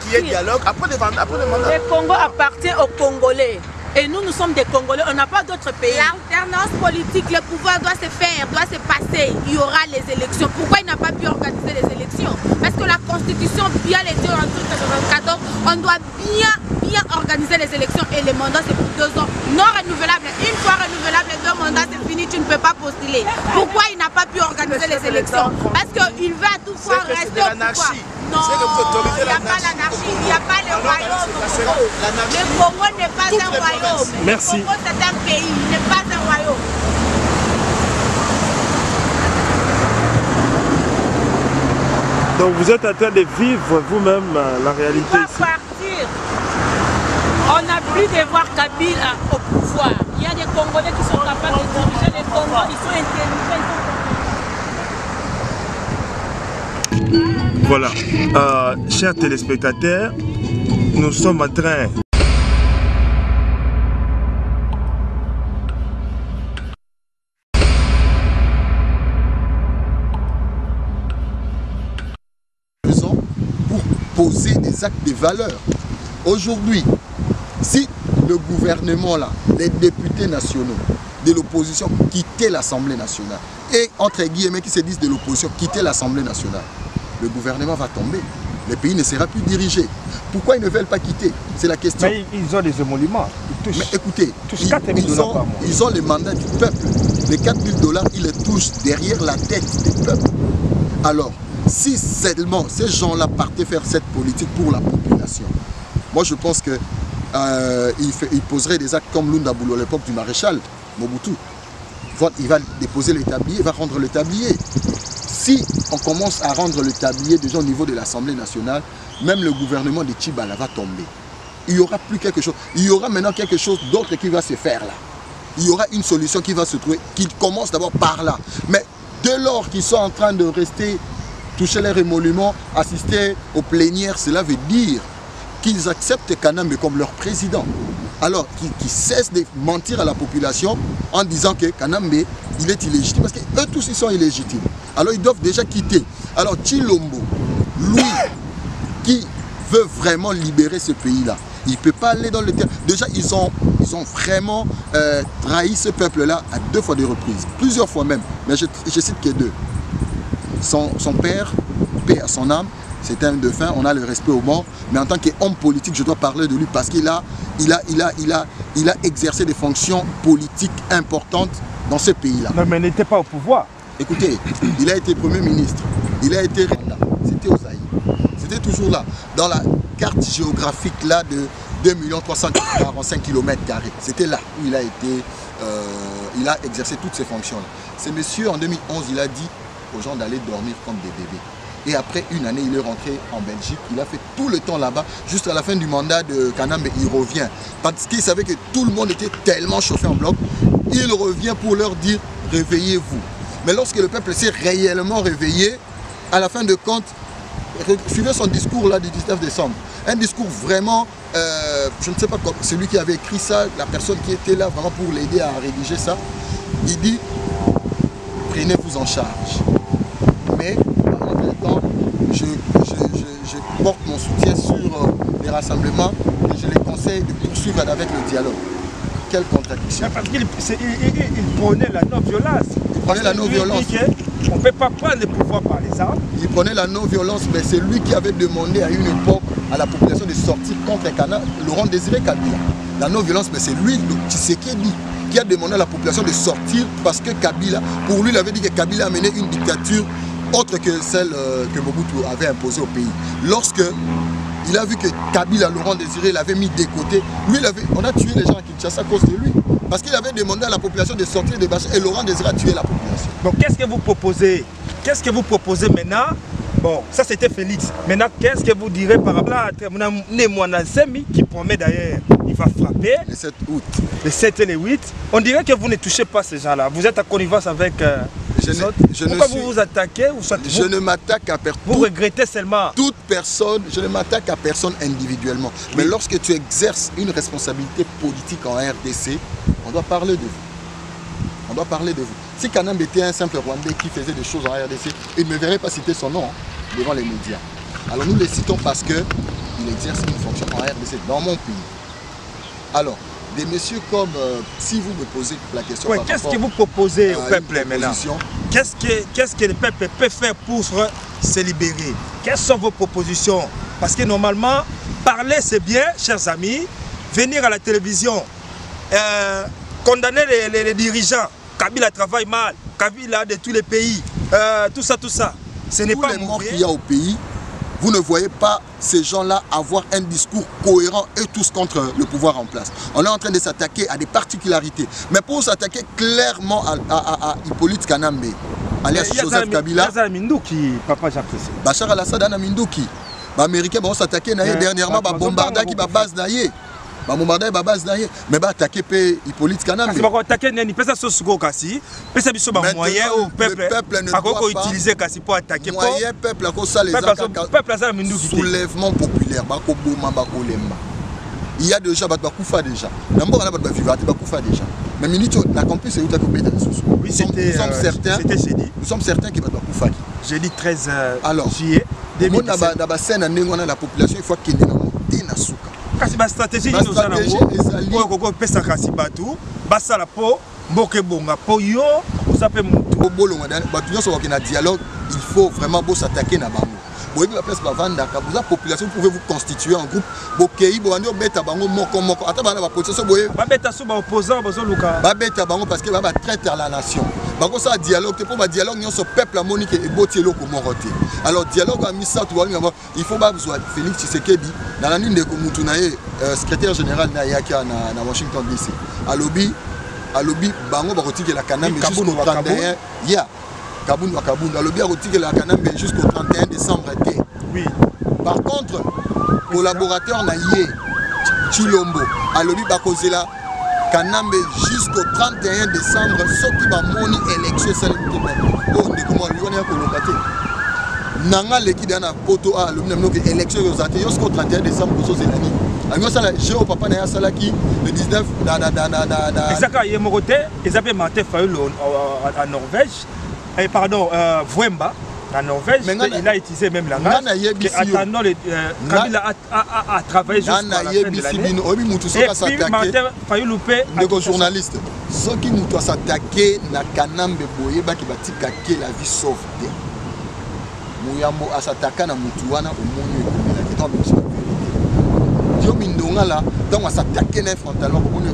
qu'il y ait dialogue après le mandat. Le Congo appartient aux Congolais. Et nous, nous sommes des Congolais, on n'a pas d'autre pays. L'alternance politique, le pouvoir doit se faire, doit se passer. Il y aura les élections. Pourquoi il n'a pas pu organiser les élections? Parce que la Constitution, bien les dire en 1994, on doit bien organiser les élections et les mandats c'est pour 2 ans. Non renouvelable. Une fois renouvelable, 2 mandats c'est fini, tu ne peux pas postuler. Pourquoi il n'a pas pu organiser les élections? Parce qu'il veut à tout fois rester au pouvoir. Non, il n'y a pas l'anarchie, il n'y a pas le royaume. Le Congo n'est pas un royaume. Merci. Le Congo c'est un pays, il n'est pas un royaume. Donc vous êtes en train de vivre vous-même la réalité ici. Partir. On n'a plus de voir Kabila au pouvoir. Il y a des Congolais qui sont capables de diriger les Congos. Ils sont intelligents. Voilà, chers téléspectateurs, nous sommes en train pour poser des actes de valeur. Aujourd'hui, si le gouvernement là, les députés nationaux de l'opposition quittaient l'Assemblée nationale et entre guillemets qui se disent de l'opposition quittaient l'Assemblée nationale, le gouvernement va tomber. Le pays ne sera plus dirigé. Pourquoi ils ne veulent pas quitter? C'est la question. Mais ils ont des émoluments. Mais écoutez, ils ont le mandat du peuple. Les 4 000 $, ils les touchent derrière la tête du peuple. Alors, si seulement ces gens-là partaient faire cette politique pour la population, moi je pense que il poserait des actes comme Lunda Boulou à l'époque du maréchal Mobutu. Il va déposer le tablier, il va rendre le tablier. si on commence à rendre le tablier déjà au niveau de l'Assemblée nationale, même le gouvernement de Tchibala va tomber. Il n'y aura plus quelque chose. Il y aura maintenant quelque chose d'autre qui va se faire là. Il y aura une solution qui va se trouver, qui commence d'abord par là. Mais dès lors qu'ils sont en train de rester, toucher les émoluments, assister aux plénières, cela veut dire qu'ils acceptent Kanambe comme leur président. Alors, qu'ils cessent de mentir à la population en disant que Kanambe, il est illégitime. Parce qu'eux tous, ils sont illégitimes. Alors, ils doivent déjà quitter. Alors, Tshilombo, lui, qui veut vraiment libérer ce pays-là, il ne peut pas aller dans le terrain. Déjà, ils ont vraiment trahi ce peuple-là à 2 fois de reprises. Plusieurs fois même. Mais je cite que 2. Son père, paix à son âme, c'est un défunt, on a le respect aux morts. Mais en tant qu'homme politique, je dois parler de lui parce qu'il a exercé des fonctions politiques importantes dans ce pays-là. Non, mais il n'était pas au pouvoir. Écoutez, il a été Premier ministre. Il a été... C'était aux Zaïre. C'était toujours là. Dans la carte géographique là de 2 345 km². C'était là où il a été... il a exercé toutes ses fonctions-là. Ce monsieur, en 2011, il a dit aux gens d'aller dormir comme des bébés. Et après une année, il est rentré en Belgique. Il a fait tout le temps là-bas. Juste à la fin du mandat de Kanambe, il revient. Parce qu'il savait que tout le monde était tellement chauffé en bloc. Il revient pour leur dire « réveillez-vous ». Mais lorsque le peuple s'est réellement réveillé, à la fin de compte, suivez son discours là du 19 décembre. Un discours vraiment, je ne sais pas, celui qui avait écrit ça, la personne qui était là vraiment pour l'aider à rédiger ça, il dit « prenez-vous en charge ». Mais en même temps, je porte mon soutien sur les rassemblements et je les conseille de poursuivre avec le dialogue. Quelle contradiction. Parce qu'il prenait la non-violence. Il prenait la non-violence. On ne peut pas prendre le pouvoir par les armes. Il prenait la non-violence, mais c'est lui qui avait demandé à une époque à la population de sortir contre Laurent Désiré Kabila. La non-violence, mais c'est lui, Tshisekedi, qui a demandé à la population de sortir parce que Kabila, pour lui, il avait dit que Kabila a mené une dictature autre que celle que Mobutu avait imposée au pays. Lorsque il a vu que Kabila, Laurent Désiré, l'avait mis de côté, lui, on a tué les gens à Kinshasa à cause de lui. Parce qu'il avait demandé à la population de sortir des bâches et Laurent Désiré a tué la population. Donc qu'est-ce que vous proposez? Qu'est-ce que vous proposez maintenant? Bon, ça c'était Félix. Maintenant, qu'est-ce que vous direz par rapport à Némoana Semi qui promet d'ailleurs, il va frapper le 7 août. Le 7 et le 8. On dirait que vous ne touchez pas ces gens-là. Vous êtes en connivence avec pourquoi vous vous attaquez ou soit je ne m'attaque à personne. Vous regrettez seulement. Toute personne, je ne m'attaque à personne individuellement. Oui. Mais lorsque tu exerces une responsabilité politique en RDC, on doit parler de vous. On doit parler de vous. Si Kanambe était un simple Rwandais qui faisait des choses en RDC, il ne me verrait pas citer son nom devant les médias. Alors nous les citons parce qu'il exerce une fonction en RDC dans mon pays. Alors, des messieurs comme, si vous me posez la question... Ouais, qu'est-ce que vous proposez au peuple maintenant? Qu'est-ce que le peuple peut faire pour se libérer? Quelles sont vos propositions? Parce que normalement, parler c'est bien, chers amis. Venir à la télévision, condamner les dirigeants. Kabila travaille mal, Kabila de tous les pays, tout ça. Ce n'est pas les morts qu'il y a au pays. Vous ne voyez pas ces gens-là avoir un discours cohérent et tous contre le pouvoir en place. On est en train de s'attaquer à des particularités. Mais pour s'attaquer clairement à Hippolyte Kanambe, alias Joseph Kabila, Bachar al-Assad a Mindouki. Les Américains vont s'attaquer dernièrement, bombarder qui va base naïe. Bombarder ba base naïe. Mais va attaquer Hippolyte Kanambe. Parce que attaquer nani pesa sosuko kasi, pesa biso ba moyen au peuple ne doit pas utiliser kasi pour attaquer moyen peuple ko ça les peuple ça Mindouki soulèvement populaire ba ko boma ba ko lemba. Il y a déjà ba kufa déjà. D'abord on a ba vivate ba kufa déjà. Mais minute la campus c'est où ta ko beta soso. Oui, c'était jeudi. Nous sommes certains qui va kufa. Jeudi 13 juillet 2017. Na ba scène ndengona la population il faut qu'il ait na suka. Kasi ba stratégie ni ozana ngo ko pesa kasi batu basala po mboke bonga po yo osape mutu bolonga batu yo so na dialogue il faut vraiment s'attaquer na bango boyebi la place bavanda ka vous la population vous pouvez vous constituer en groupe bokei bo andi obeta bango moko ata bana ba position boye ba beta so ba opposant bozo luka ba beta bango parce que ba traite la nation bako ça dialogue pour ba dialogue nyon so peuple monique et botielo ko moroté alors dialogue a mis ça tout il faut ba besoin Félix Tshisekedi dans la ligne de mutu na secrétaire général na yaki na Washington DC alobi bango ba rotiki la Kanambe jusqu'au 31 ya Kabundu à Kabundu. Le bien retiré la Kanambe jusqu'au 31 décembre. Oui. Par contre, collaborateur Naye, Chilombo, à l'Obi Bakozela, Kanambe jusqu'au 31 décembre, ce qui va moni élection, c'est le oh, on est comment lui, on est à Kolokate. Nanga l'équipe d'un poto à l'Obi élection jusqu'au 31 décembre, pour ce l'année. Alors ça, j'ai au papa Naya Salaki, le 19, Ezaka Yemorote, Ezapé Martin Fayoul en Norvège, et pardon, Vwemba. En Norvège, il a utilisé même la race. Attendant, Kabila a travaillé jusqu'à la fin de l'année. Et puis, Martin Fayoulopé, le journaliste, ceux qui nous s'attaquer na Kanambe Boye, qui va t'attaquer la vie sauve. Mouyambo a s'attaqué na Mutuana au monde. Dieu Mindonga là, donc on s'attaquer frontalement au monde.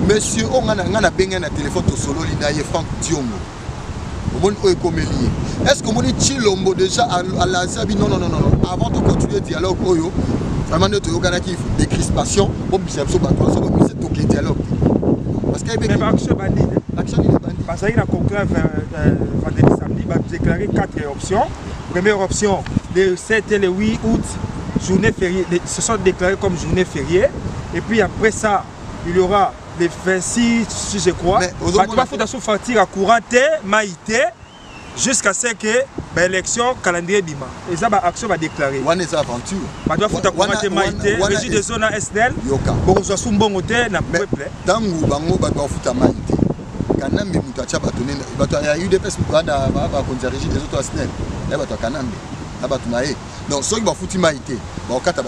Monsieur, on a bien un téléphone au solo, il y a Franck Diongo. Est-ce que vous avez Chilombo déjà à la Zabi? Non. Avant de continuer le dialogue, vraiment de des crispations, c'est dialogue. Parce qu'il y a action bandit. Parce qu'il y a un conclave vendredi samedi, il va déclarer 4 options. Première option, le 7 et le 8 août, journée fériée, se sont déclarés comme journée fériée. Et puis après ça, il y aura les 26, si je crois. Tu vas faire à courant, maïté, jusqu'à ce que l'élection calendrier bima. Et ça, l'action va déclarer. On est aventure. Tu vas faire courant, maïté, régie des zones SNL, pour que ce soit un bon hôtel, dans le peuple. Dans le bango, tu vas faire maïté. Kanambe, il y a eu des personnes qui vont faire régie des autres SNL. Il y a Kanambe. Donc, ceux qui vont faire maïté, ils vont faire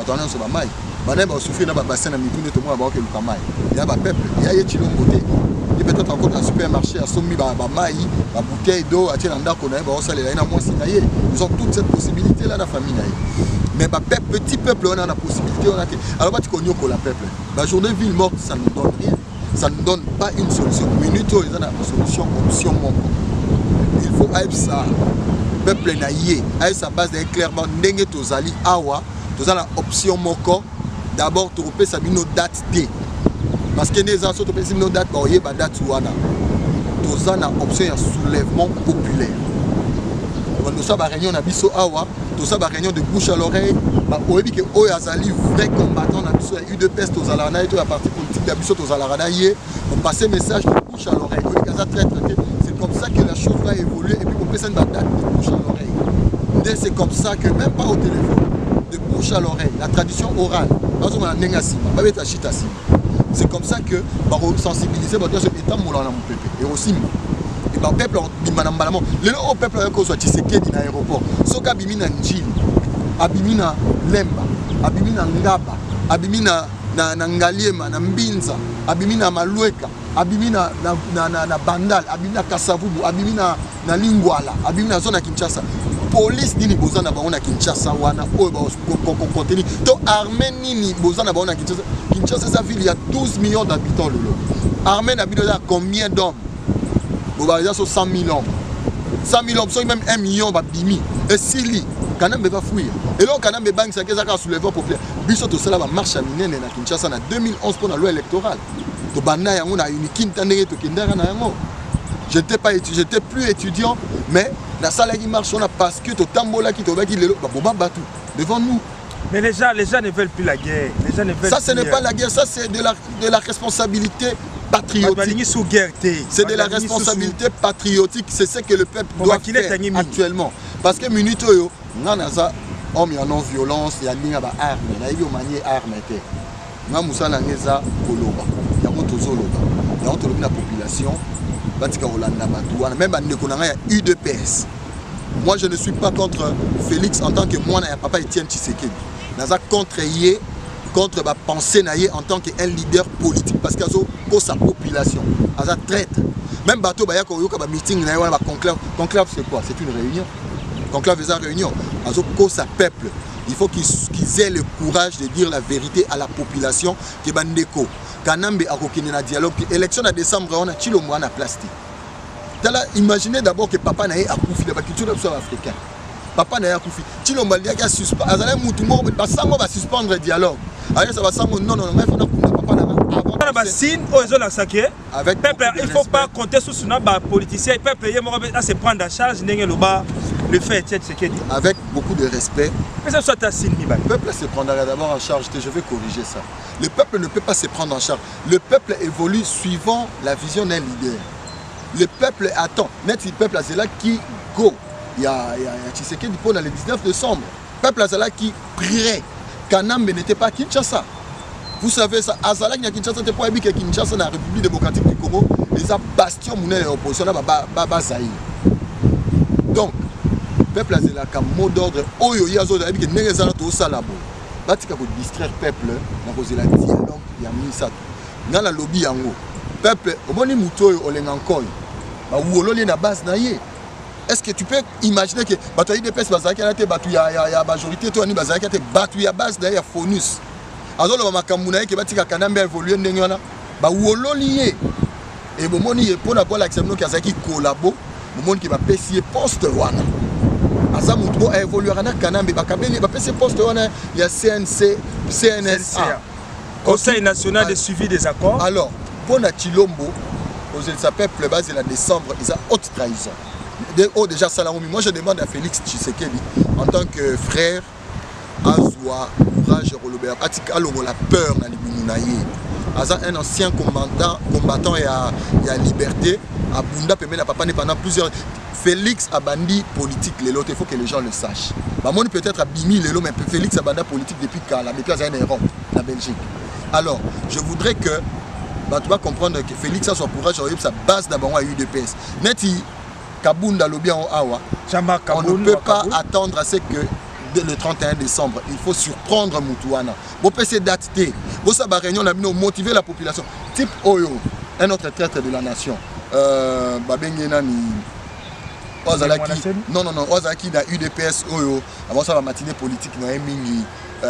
maïté. Ils vont souffrir dans le bassin, il y a un peuple, il y a Chilombo. Et peut-être encore dans le supermarché, à Somi, à bouteille d'eau, à Tielanda, ils ont toute cette possibilité-là, la famille. Mais petit peuple, on a la possibilité. Alors, tu connais le peuple. La journée ville morte, ça ne nous donne rien. Ça ne donne pas une solution. Minute, ils ont la solution, option. Il faut être ça. Le peuple naïe, à sa base clairement, n'engue tozali awa, tozali la option moko. D'abord, tu repères nos dates T. Parce que les gens sont nos dates, ils ont date ouana. Tu as une option de soulèvement populaire. Tu as une réunion de awa, tu as une réunion de bouche à l'oreille. Tu as que Oyazali, vrai combattant, il y a eu de peste aux alarana et tout, la partie politique d'Abisso aux alarana, on passe un message de bouche à l'oreille. C'est comme ça que la chose va évoluer et puis on peut faire une date de bouche à l'oreille. C'est comme ça que même pas au téléphone, de bouche à l'oreille, la tradition orale. C'est comme ça que on sensibiliser les gens et aussi le peuple le peuple a Tshisekedi dans l'aéroport soka bimina njili abimina lemba abimina ngaba abimina na ngaliema na mbinza abimina malueka abimina na bandal abimina kasavubu abimina na lingwala abimina zona Kinshasa. Police nini bozana baona Kinshasa wana oyo ba contenu to armée nini bozana baona Kinshasa. Kinshasa c'est une ville, il y a 12 millions d'habitants lolo. Armée n'habite là combien d'hommes? Bobaliza sur 100 000 hommes. 100 000 hommes, sont même 1 million babimi. Et Sili, Kanambe va fouiller. Et là Kanambe bang ça que soulèvement populaire. Biso to cela va marche à minene na Kinshasa en 2011 pour la loi électorale. To banda yango na une quintane to kindara na yango. J'étais plus étudiant, mais la salle qui marche, on a parce que tu tambola qui te va qui le batu devant nous. Mais les gens ne veulent plus la guerre. Les gens ne veulent ça, ce n'est pas la guerre, ça c'est de la responsabilité patriotique. C'est de la responsabilité patriotique, c'est ce que le peuple doit faire actuellement. Parce que minute on a homme en non-violence, il y a une arme, il y a une manière arme. Il y a Moussa Langeza Koloba, il y a Motozoloba, il y a la population. Même à UDPS. Moi je ne suis pas contre Félix en tant que moi et papa Etienne Tshisekedi. Je suis contre la pensée en tant qu'un leader politique parce qu'il y a sa population. Il traite. Même bateau il y a un meeting, conclave c'est quoi? C'est une réunion. Conclave c'est une réunion. Il y a sa peuple. Il faut qu'ils aient le courage de dire la vérité à la population qui bandeko. Kanambe a reconnu un dialogue. L'élection de décembre, on a Chilombo en plastique. Imaginez d'abord que papa n'a pas Koufi de la culture africaine. Papa n'a pas Koufi. Chilombo a suspendu. Azalé Moutoumor, va suspendre le dialogue. Alors ça va s'en non, mais papa n'a pas. ça va signe aux autres sacrés. Avec peuple, il faut pas compter sur ce nombre de politiciens. Peuple, il faut se prendre en charge le fait avec beaucoup de respect. Que ce soit un signe. Le peuple se prendra d'abord en charge. Je vais corriger ça. Le peuple ne peut pas se prendre en charge. Le peuple évolue suivant la vision d'un leader. Le peuple attend. Net le peuple c'est là qui go. Il y a Tshisekedi pour le 19 décembre. Le peuple c'est là qui prierait. Kanambe n'était pas à Kinshasa. Vous savez ça. Azala qui a Kinshasa c'était pour que Kinshasa dans la République démocratique du Congo, les bastions de l'opposition là Zaïre. Donc le peuple c'est là comme mot d'ordre. Oyo yazo da que n'ezala to salabo. Batika ko distraire peuple na cause la dialogue ya misa. Dans la lobby yango. Peuple omoni mutoyo olengankoy. Ba wololi na base na ye. Est-ce que tu peux imaginer que batu de pes bazaki na te batu ya majorité to ni bazaki te batu ya base na ya Fonus. Azolo makambu na ye ke batika Kanambe évoluer ndenge wana ba wololi ye. Et bomoni ye pona pour l'accepter que azaki collabo, bomoni ki ba pesi poste wana. Asa muto a évoluer na Kanambe ba kabeli ba pesi poste wana ya CNSA. Conseil national de suivi des accords. Alors, pour Chilombo, il s'appelle base de la décembre, ils ont haute trahison. Déjà, moi je demande à Félix Tshisekedi, en tant que frère, Azwa, courage, la peur, un ancien combattant et à liberté, à Bunda, pendant plusieurs. Félix a bandit politique, il faut que les gens le sachent. Moi peut-être à Bimi, mais Félix a bandit politique depuis la Belgique. Alors, je voudrais que tu vas comprendre que Félix a son courage, sa base d'abord à UDPS. Neti Kabunda Lobby en Awa, on ne peut pas attendre à ce que le 31 décembre, il faut surprendre Moutouana. Bon, PC date T. Bon, ça va réunion, on a motivé la population. Type Oyo, un autre traître de la nation. Babengenani. Non, Ozaki da UDPS Oyo. Avant ça, va matinée politique, no Mingi.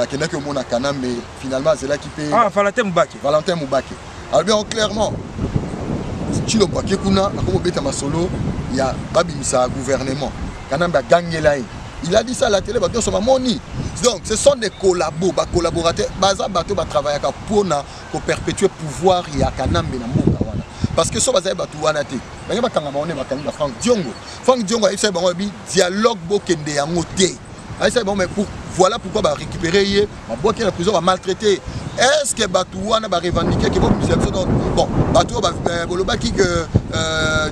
Qui que mon Kanam, mais finalement, c'est là qui paye. Ah, Valentin Moubake. Valentin Moubake. Alors, bien clairement, Chilo Bakekuna, comme Beta Masolo, il y a Babimisa gouvernement. Kanam a gagné là. Il a dit ça à la télé, donc ce sont des collaborateurs. Baza Bato va travailler pour perpétuer le pouvoir et à Kanam Benambo. Parce que ça va être Batouanate. Franck Diongo. Franck Diongo a fait un dialogue Bokende Yangote. Voilà pourquoi va récupérer la prison va maltraiter. Est-ce que Batouana va revendiquer que bon Batou va bolobaki que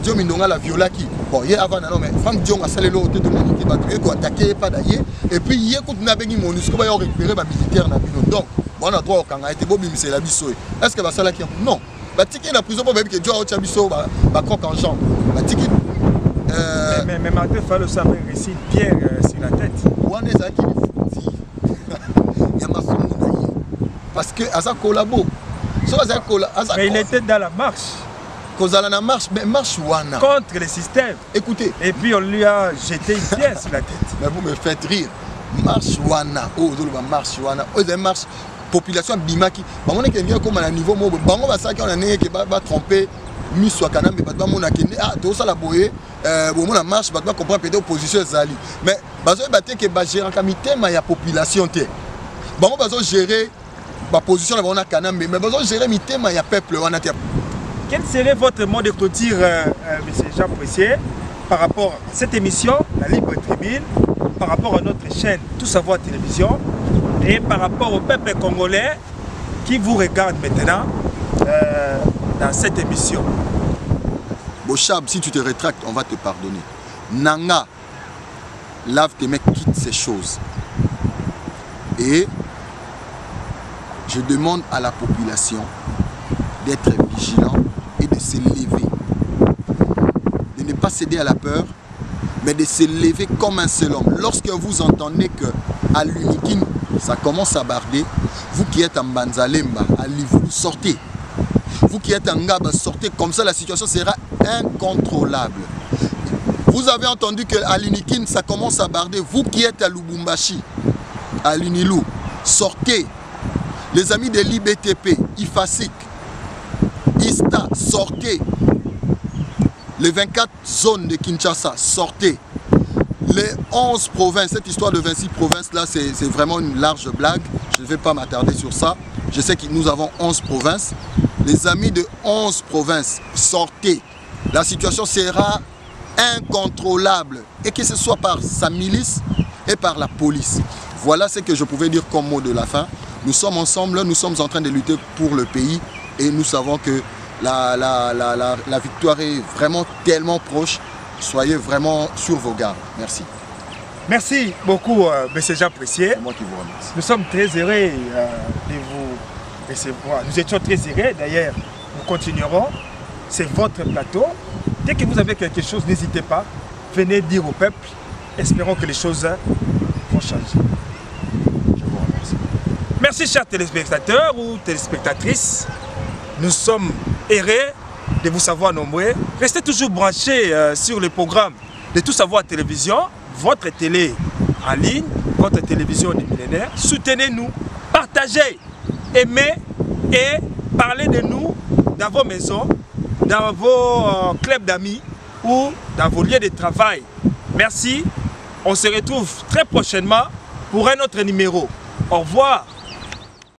Dieu Mindonga la viola qui bon hier avant non mais Franck Diongo a salé l'autre de l'unité Batou ko attaquer pas d'ailleurs et puis hier quand na bengi MONUSCO va récupérer ba militaire na bino donc on a droit quand a été bobi c'est la biso. Est-ce que va ça là qui non Batiki la prison pour que Dieu a biso ba croque en jambe Batiki mais Martin Fallo ça me récit pierre sur la tête. Wana ça qui il y a ma parce que Asa collabo. Mais il était dans la marche. Kozala marche, mais marche wana. Contre le système. Écoutez. Et puis on lui a jeté une pièce sur la tête. Mais vous me faites rire. Marche wana. Oh, marche wana. Oh, c'est marche. Population bimaki. On est quelqu'un comme à un niveau mobile. On va ça qu'on a né qui va tromper. Miss Wakana, mais pas mon akene. Ah, tout ça la boye. Bon, la marche, pas comprendre peut-être opposition Zali. Mais bazo baté que ba gérer en comité, mais il y a population té. Bon, bazo gérer. Ma position là on a Kanam mais besoin gérer mi thème il y a peuple on a. Quel serait votre mot de clôture monsieur Jean Pressier par rapport à cette émission la Libre Tribune par rapport à notre chaîne Tout Savoir Télévision et par rapport au peuple congolais qui vous regarde maintenant dans cette émission? Bochab, si tu te rétractes, on va te pardonner. Nanga, lave tes mecs, quitte ces choses. Et je demande à la population d'être vigilant et de se lever. De ne pas céder à la peur, mais de se lever comme un seul homme. Lorsque vous entendez qu'à l'Unikin, ça commence à barder, vous qui êtes en Banzalemba, allez-vous sortez. Vous qui êtes en Ngaba, sortez, comme ça la situation sera incontrôlable. Vous avez entendu qu'à l'Unikin, ça commence à barder. Vous qui êtes à Lubumbashi, à l'Unilou, sortez. Les amis de l'IBTP, IFASIC, ISTA, sortez. Les 24 zones de Kinshasa, sortez. Les 11 provinces, cette histoire de 26 provinces là, c'est vraiment une large blague. Je ne vais pas m'attarder sur ça. Je sais que nous avons 11 provinces. les amis de 11 provinces, sortez. La situation sera incontrôlable, et que ce soit par sa milice et par la police. Voilà ce que je pouvais dire comme mot de la fin. Nous sommes ensemble, nous sommes en train de lutter pour le pays et nous savons que la victoire est vraiment tellement proche. Soyez vraiment sur vos gardes. Merci. Merci beaucoup, M. Jean Pressier. C'est moi qui vous remercie. Nous sommes très heureux de vous recevoir. Nous étions très heureux, d'ailleurs. Nous continuerons. C'est votre plateau. Dès que vous avez quelque chose, n'hésitez pas. Venez dire au peuple. Espérons que les choses vont changer. Je vous remercie. Merci, chers téléspectateurs ou téléspectatrices. Nous sommes heureux de vous savoir nombreux. Restez toujours branchés sur le programme de Tout Savoir Télévision, votre télé en ligne, votre télévision des millénaires. Soutenez-nous, partagez, aimez et parlez de nous dans vos maisons, dans vos clubs d'amis ou dans vos lieux de travail. Merci. On se retrouve très prochainement pour un autre numéro. Au revoir.